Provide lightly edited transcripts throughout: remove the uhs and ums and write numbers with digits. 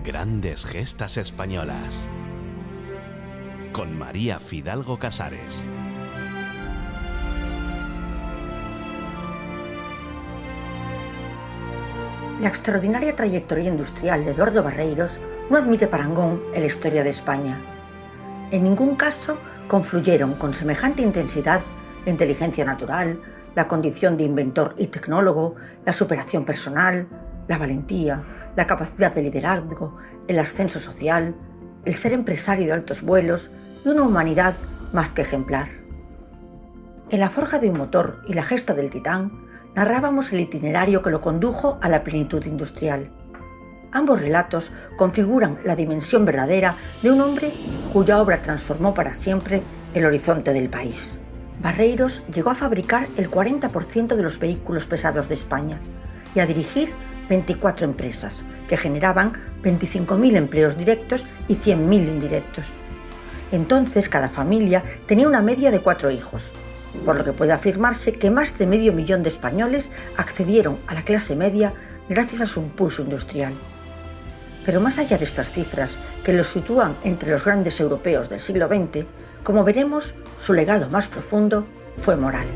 Grandes gestas españolas. Con María Fidalgo Casares. La extraordinaria trayectoria industrial de Eduardo Barreiros no admite parangón en la historia de España. En ningún caso confluyeron con semejante intensidad la inteligencia natural, la condición de inventor y tecnólogo, la superación personal, la valentía, la capacidad de liderazgo, el ascenso social, el ser empresario de altos vuelos y una humanidad más que ejemplar. En La forja de un motor y La gesta del titán narrábamos el itinerario que lo condujo a la plenitud industrial. Ambos relatos configuran la dimensión verdadera de un hombre cuya obra transformó para siempre el horizonte del país. Barreiros llegó a fabricar el 40% de los vehículos pesados de España y a dirigir 24 empresas, que generaban 25.000 empleos directos y 100.000 indirectos. Entonces cada familia tenía una media de 4 hijos, por lo que puede afirmarse que más de medio millón de españoles accedieron a la clase media gracias a su impulso industrial. Pero más allá de estas cifras, que los sitúan entre los grandes europeos del siglo XX, como veremos, su legado más profundo fue moral.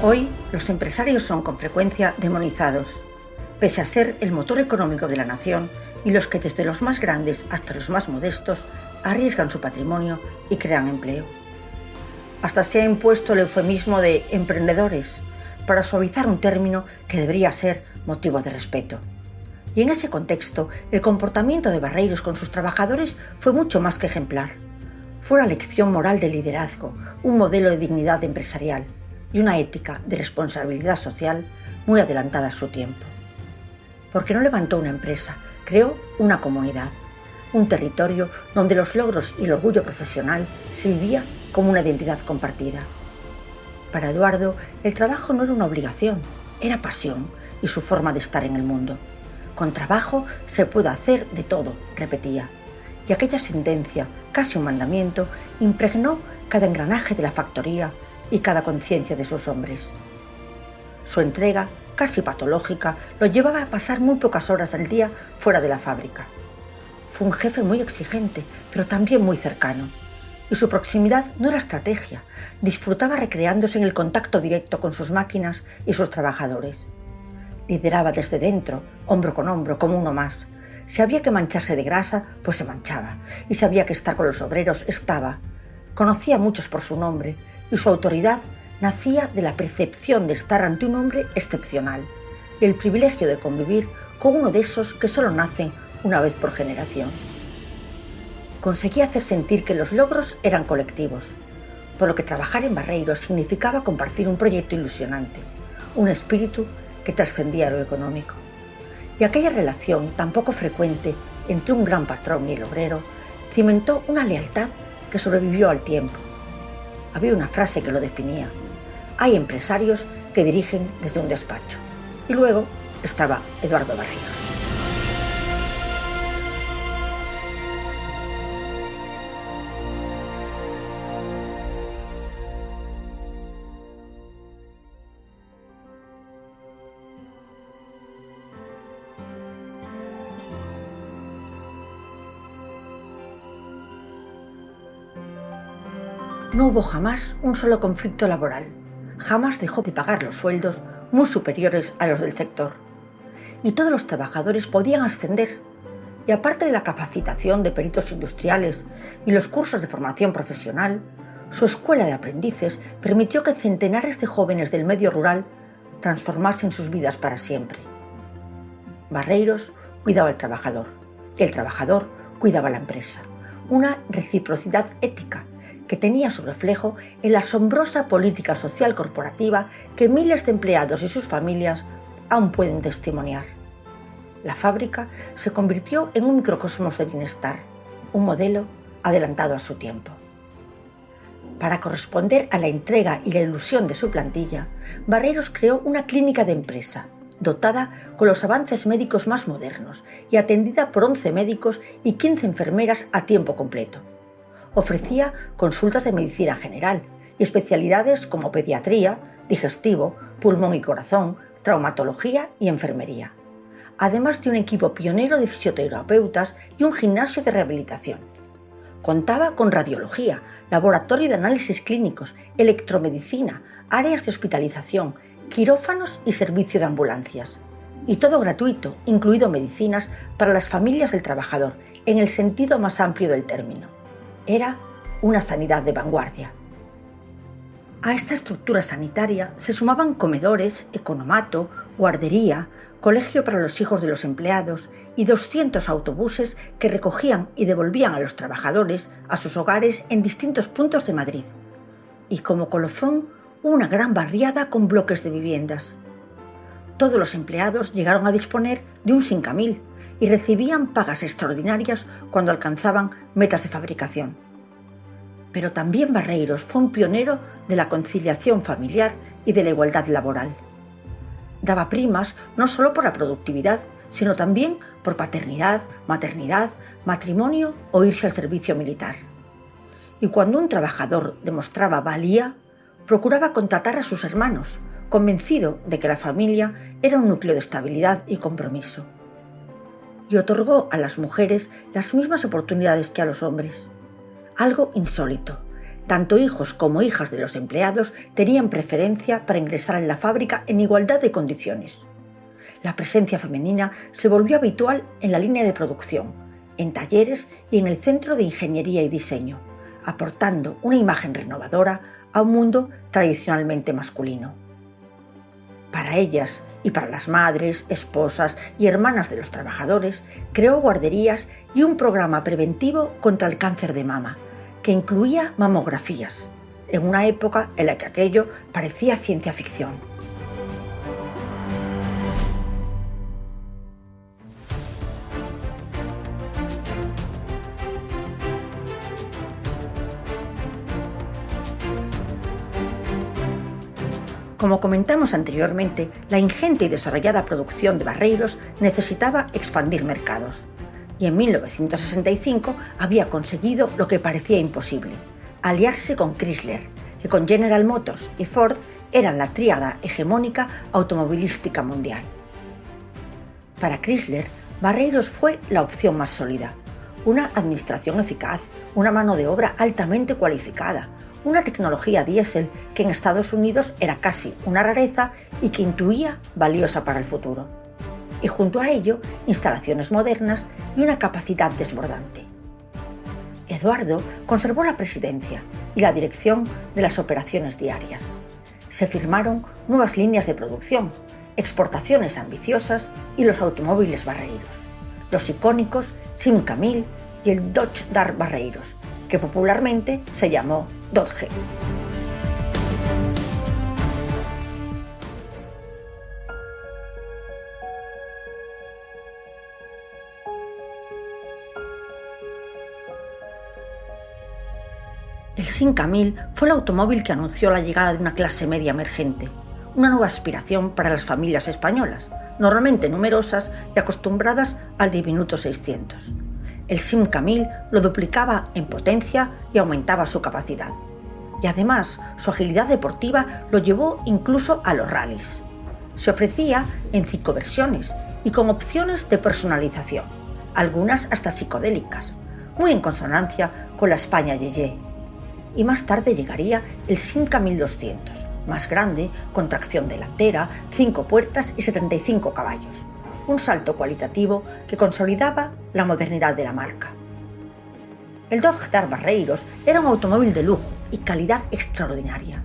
Hoy, los empresarios son con frecuencia demonizados, pese a ser el motor económico de la nación y los que desde los más grandes hasta los más modestos arriesgan su patrimonio y crean empleo. Hasta se ha impuesto el eufemismo de emprendedores para suavizar un término que debería ser motivo de respeto. Y en ese contexto, el comportamiento de Barreiros con sus trabajadores fue mucho más que ejemplar. Fue una lección moral de liderazgo, un modelo de dignidad empresarial y una ética de responsabilidad social muy adelantada a su tiempo. Porque no levantó una empresa, creó una comunidad, un territorio donde los logros y el orgullo profesional se vivía como una identidad compartida. Para Eduardo, el trabajo no era una obligación, era pasión y su forma de estar en el mundo. Con trabajo se puede hacer de todo, repetía, y aquella sentencia, casi un mandamiento, impregnó cada engranaje de la factoría y cada conciencia de sus hombres. Su entrega, casi patológica, lo llevaba a pasar muy pocas horas al día fuera de la fábrica. Fue un jefe muy exigente, pero también muy cercano. Y su proximidad no era estrategia, disfrutaba recreándose en el contacto directo con sus máquinas y sus trabajadores. Lideraba desde dentro, hombro con hombro, como uno más. Si había que mancharse de grasa, pues se manchaba. Y si había que estar con los obreros, estaba. Conocía a muchos por su nombre, y su autoridad nacía de la percepción de estar ante un hombre excepcional y el privilegio de convivir con uno de esos que solo nacen una vez por generación. Conseguía hacer sentir que los logros eran colectivos, por lo que trabajar en Barreiros significaba compartir un proyecto ilusionante, un espíritu que trascendía lo económico. Y aquella relación tan poco frecuente entre un gran patrón y el obrero cimentó una lealtad que sobrevivió al tiempo. Había una frase que lo definía: hay empresarios que dirigen desde un despacho. Y luego estaba Eduardo Barreiros. No hubo jamás un solo conflicto laboral. Jamás dejó de pagar los sueldos muy superiores a los del sector. Y todos los trabajadores podían ascender. Y aparte de la capacitación de peritos industriales y los cursos de formación profesional, su escuela de aprendices permitió que centenares de jóvenes del medio rural transformasen sus vidas para siempre. Barreiros cuidaba al trabajador y el trabajador cuidaba a la empresa. Una reciprocidad ética que tenía su reflejo en la asombrosa política social corporativa que miles de empleados y sus familias aún pueden testimoniar. La fábrica se convirtió en un microcosmos de bienestar, un modelo adelantado a su tiempo. Para corresponder a la entrega y la ilusión de su plantilla, Barreiros creó una clínica de empresa, dotada con los avances médicos más modernos y atendida por 11 médicos y 15 enfermeras a tiempo completo. Ofrecía consultas de medicina general y especialidades como pediatría, digestivo, pulmón y corazón, traumatología y enfermería, además de un equipo pionero de fisioterapeutas y un gimnasio de rehabilitación. Contaba con radiología, laboratorio de análisis clínicos, electromedicina, áreas de hospitalización, quirófanos y servicio de ambulancias. Y todo gratuito, incluido medicinas para las familias del trabajador, en el sentido más amplio del término. Era una sanidad de vanguardia. A esta estructura sanitaria se sumaban comedores, economato, guardería, colegio para los hijos de los empleados y 200 autobuses que recogían y devolvían a los trabajadores a sus hogares en distintos puntos de Madrid. Y como colofón, una gran barriada con bloques de viviendas. Todos los empleados llegaron a disponer de un 5.000 y recibían pagas extraordinarias cuando alcanzaban metas de fabricación. Pero también Barreiros fue un pionero de la conciliación familiar y de la igualdad laboral. Daba primas no solo por la productividad, sino también por paternidad, maternidad, matrimonio o irse al servicio militar. Y cuando un trabajador demostraba valía, procuraba contratar a sus hermanos, convencido de que la familia era un núcleo de estabilidad y compromiso. Y otorgó a las mujeres las mismas oportunidades que a los hombres. Algo insólito. Tanto hijos como hijas de los empleados tenían preferencia para ingresar en la fábrica en igualdad de condiciones. La presencia femenina se volvió habitual en la línea de producción, en talleres y en el centro de ingeniería y diseño, aportando una imagen renovadora a un mundo tradicionalmente masculino. Para ellas y para las madres, esposas y hermanas de los trabajadores, creó guarderías y un programa preventivo contra el cáncer de mama, que incluía mamografías, en una época en la que aquello parecía ciencia ficción. Como comentamos anteriormente, la ingente y desarrollada producción de Barreiros necesitaba expandir mercados. Y en 1965 había conseguido lo que parecía imposible: aliarse con Chrysler, que con General Motors y Ford eran la tríada hegemónica automovilística mundial. Para Chrysler, Barreiros fue la opción más sólida: una administración eficaz, una mano de obra altamente cualificada, una tecnología diésel que en Estados Unidos era casi una rareza y que intuía valiosa para el futuro. Y junto a ello, instalaciones modernas y una capacidad desbordante. Eduardo conservó la presidencia y la dirección de las operaciones diarias. Se firmaron nuevas líneas de producción, exportaciones ambiciosas y los automóviles Barreiros, los icónicos Simca 1000 y el Dodge Dart Barreiros, que popularmente se llamó Dodge. El Simca 1000 fue el automóvil que anunció la llegada de una clase media emergente, una nueva aspiración para las familias españolas, normalmente numerosas y acostumbradas al diminuto 600. El Simca 1000 lo duplicaba en potencia y aumentaba su capacidad. Y además, su agilidad deportiva lo llevó incluso a los rallies. Se ofrecía en 5 versiones y con opciones de personalización, algunas hasta psicodélicas, muy en consonancia con la España yeye. Y más tarde llegaría el Simca 1200, más grande, con tracción delantera, 5 puertas y 75 caballos. Un salto cualitativo que consolidaba la modernidad de la marca. El Dodge Dart Barreiros era un automóvil de lujo y calidad extraordinaria.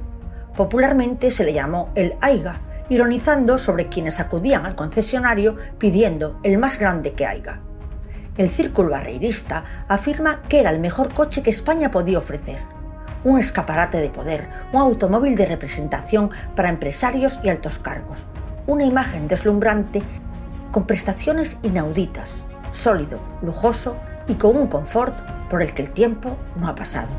Popularmente se le llamó el Aiga, ironizando sobre quienes acudían al concesionario pidiendo el más grande que haya. El círculo barreirista afirma que era el mejor coche que España podía ofrecer. Un escaparate de poder, un automóvil de representación para empresarios y altos cargos, una imagen deslumbrante con prestaciones inauditas, sólido, lujoso y con un confort por el que el tiempo no ha pasado.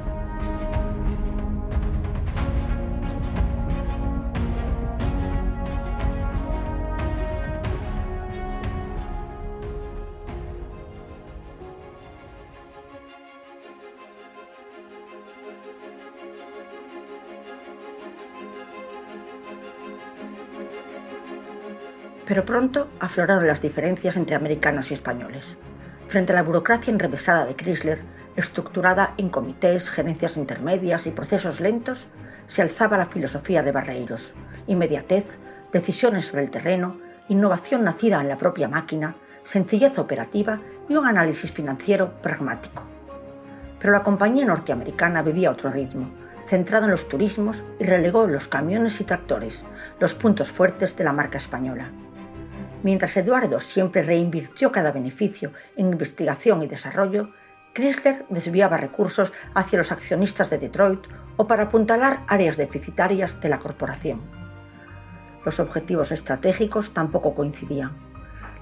Pero pronto afloraron las diferencias entre americanos y españoles. Frente a la burocracia enrevesada de Chrysler, estructurada en comités, gerencias intermedias y procesos lentos, se alzaba la filosofía de Barreiros: inmediatez, decisiones sobre el terreno, innovación nacida en la propia máquina, sencillez operativa y un análisis financiero pragmático. Pero la compañía norteamericana vivía a otro ritmo, centrada en los turismos, y relegó los camiones y tractores, los puntos fuertes de la marca española. Mientras Eduardo siempre reinvirtió cada beneficio en investigación y desarrollo, Chrysler desviaba recursos hacia los accionistas de Detroit o para apuntalar áreas deficitarias de la corporación. Los objetivos estratégicos tampoco coincidían.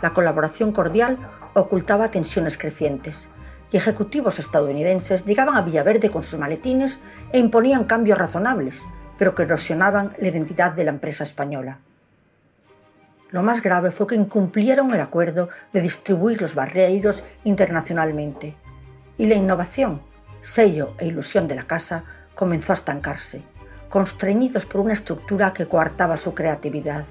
La colaboración cordial ocultaba tensiones crecientes, y ejecutivos estadounidenses llegaban a Villaverde con sus maletines e imponían cambios razonables, pero que erosionaban la identidad de la empresa española. Lo más grave fue que incumplieron el acuerdo de distribuir los Barreiros internacionalmente, y la innovación, sello e ilusión de la casa, comenzó a estancarse, constreñidos por una estructura que coartaba su creatividad.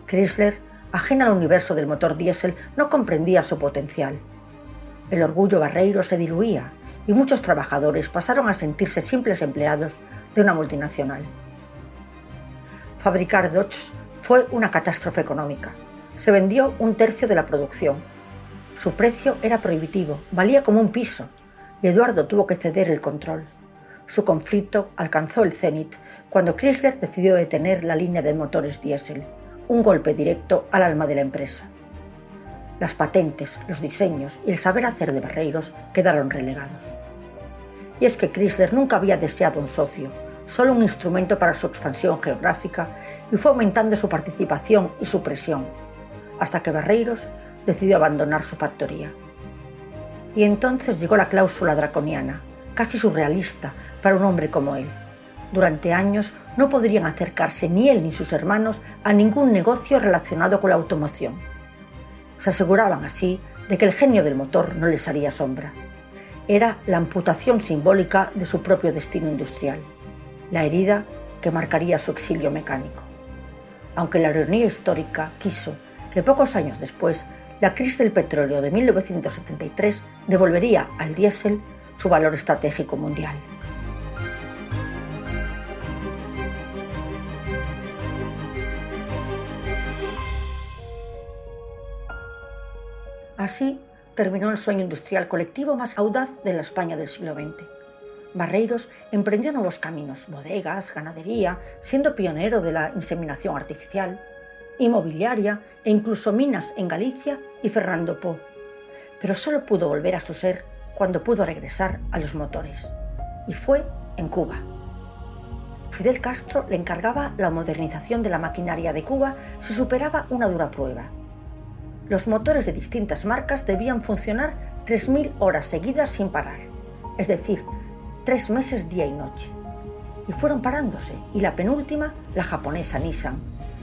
Chrysler, ajena al universo del motor diésel, no comprendía su potencial. El orgullo barreiro se diluía y muchos trabajadores pasaron a sentirse simples empleados de una multinacional. Fabricar Dodge fue una catástrofe económica. Se vendió 1/3 de la producción. Su precio era prohibitivo, valía como un piso, y Eduardo tuvo que ceder el control. Su conflicto alcanzó el cenit cuando Chrysler decidió detener la línea de motores diésel, un golpe directo al alma de la empresa. Las patentes, los diseños y el saber hacer de Barreiros quedaron relegados. Y es que Chrysler nunca había deseado un socio, solo un instrumento para su expansión geográfica, y fue aumentando su participación y su presión, hasta que Barreiros decidió abandonar su factoría. Y entonces llegó la cláusula draconiana, casi surrealista para un hombre como él. Durante años no podrían acercarse ni él ni sus hermanos a ningún negocio relacionado con la automoción. Se aseguraban así de que el genio del motor no les haría sombra. Era la amputación simbólica de su propio destino industrial, la herida que marcaría su exilio mecánico. Aunque la ironía histórica quiso que pocos años después la crisis del petróleo de 1973 devolvería al diésel su valor estratégico mundial. Así terminó el sueño industrial colectivo más audaz de la España del siglo XX. Barreiros emprendió nuevos caminos: bodegas, ganadería, siendo pionero de la inseminación artificial, inmobiliaria e incluso minas en Galicia y Fernando Po. Pero solo pudo volver a su ser cuando pudo regresar a los motores. Y fue en Cuba. Fidel Castro le encargaba la modernización de la maquinaria de Cuba si superaba una dura prueba. Los motores de distintas marcas debían funcionar 3.000 horas seguidas sin parar, es decir, 3 meses día y noche. Y fueron parándose, y la penúltima, la japonesa Nissan.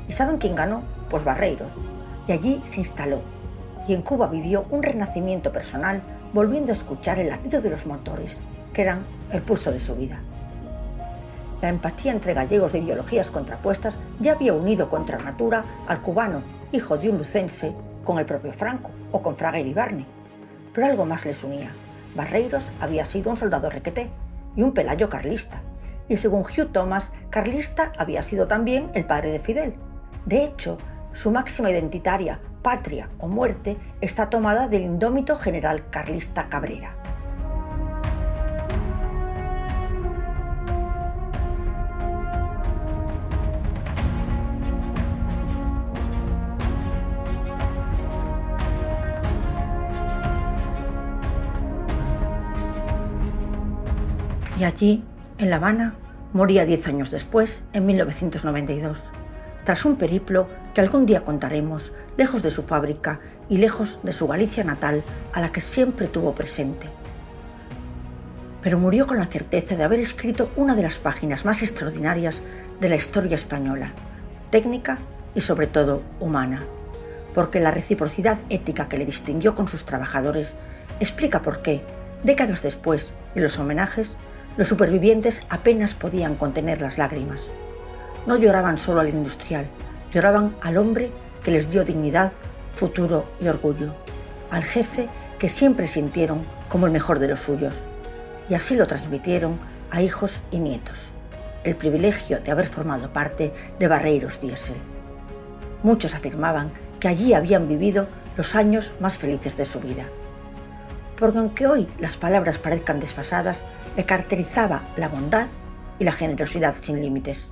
¿Y saben quién ganó? Pues Barreiros. Y allí se instaló. Y en Cuba vivió un renacimiento personal, volviendo a escuchar el latido de los motores, que eran el pulso de su vida. La empatía entre gallegos de ideologías contrapuestas ya había unido contra natura al cubano, hijo de un lucense, con el propio Franco o con Fraga Iribarne. Pero algo más les unía. Barreiros había sido un soldado requeté y un pelayo carlista. Y según Hugh Thomas, carlista había sido también el padre de Fidel. De hecho, su máxima identitaria, patria o muerte, está tomada del indómito general carlista Cabrera. Y allí, en La Habana, moría 10 años después, en 1992, tras un periplo que algún día contaremos, lejos de su fábrica y lejos de su Galicia natal, a la que siempre tuvo presente. Pero murió con la certeza de haber escrito una de las páginas más extraordinarias de la historia española, técnica y sobre todo humana, porque la reciprocidad ética que le distinguió con sus trabajadores explica por qué, décadas después, en los homenajes, los supervivientes apenas podían contener las lágrimas. No lloraban solo al industrial, lloraban al hombre que les dio dignidad, futuro y orgullo, al jefe que siempre sintieron como el mejor de los suyos, y así lo transmitieron a hijos y nietos, el privilegio de haber formado parte de Barreiros Diésel. Muchos afirmaban que allí habían vivido los años más felices de su vida, porque aunque hoy las palabras parezcan desfasadas, le caracterizaba la bondad y la generosidad sin límites,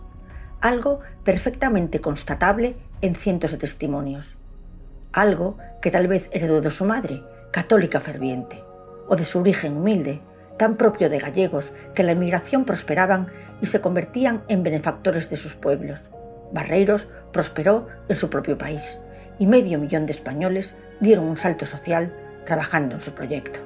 algo perfectamente constatable en cientos de testimonios, algo que tal vez heredó de su madre, católica ferviente, o de su origen humilde, tan propio de gallegos que en la emigración prosperaban y se convertían en benefactores de sus pueblos. Barreiros prosperó en su propio país y 500.000 de españoles dieron un salto social trabajando en su proyecto.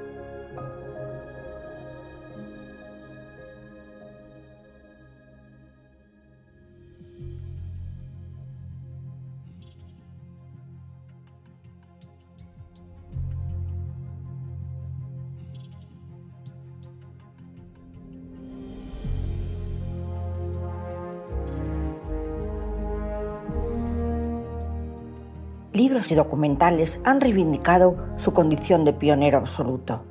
Libros y documentales han reivindicado su condición de pionero absoluto,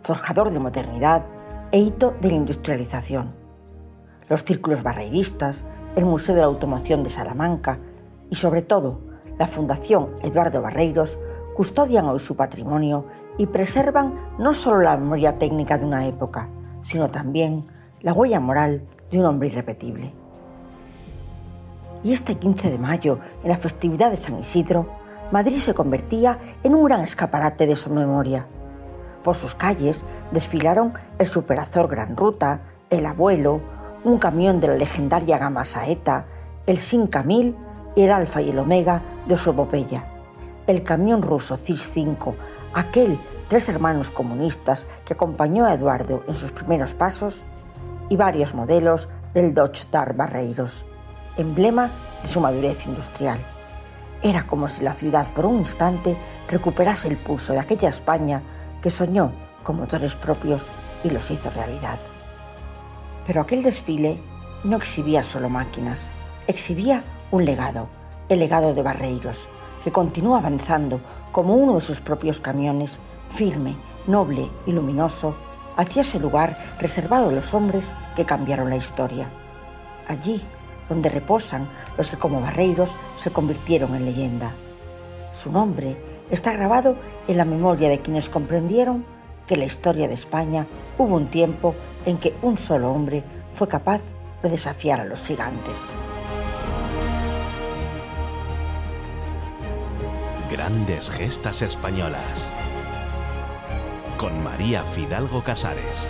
forjador de modernidad e hito de la industrialización. Los círculos barreiristas, el Museo de la Automoción de Salamanca y, sobre todo, la Fundación Eduardo Barreiros custodian hoy su patrimonio y preservan no solo la memoria técnica de una época, sino también la huella moral de un hombre irrepetible. Y este 15 de mayo, en la festividad de San Isidro, Madrid se convertía en un gran escaparate de esa memoria. Por sus calles desfilaron el Superazor Gran Ruta, el Abuelo, un camión de la legendaria gama Saeta, el Simca 1000 y el Alfa y el Omega de su epopeya, el camión ruso CIS-5, aquel 3 hermanos comunistas que acompañó a Eduardo en sus primeros pasos, y varios modelos del Dodge Dart Barreiros, emblema de su madurez industrial. Era como si la ciudad por un instante recuperase el pulso de aquella España que soñó con motores propios y los hizo realidad. Pero aquel desfile no exhibía solo máquinas, exhibía un legado, el legado de Barreiros, que continúa avanzando como uno de sus propios camiones, firme, noble y luminoso, hacia ese lugar reservado a los hombres que cambiaron la historia. Allí donde reposan los que como Barreiros se convirtieron en leyenda. Su nombre está grabado en la memoria de quienes comprendieron que en la historia de España hubo un tiempo en que un solo hombre fue capaz de desafiar a los gigantes. Grandes gestas españolas. Con María Fidalgo Casares.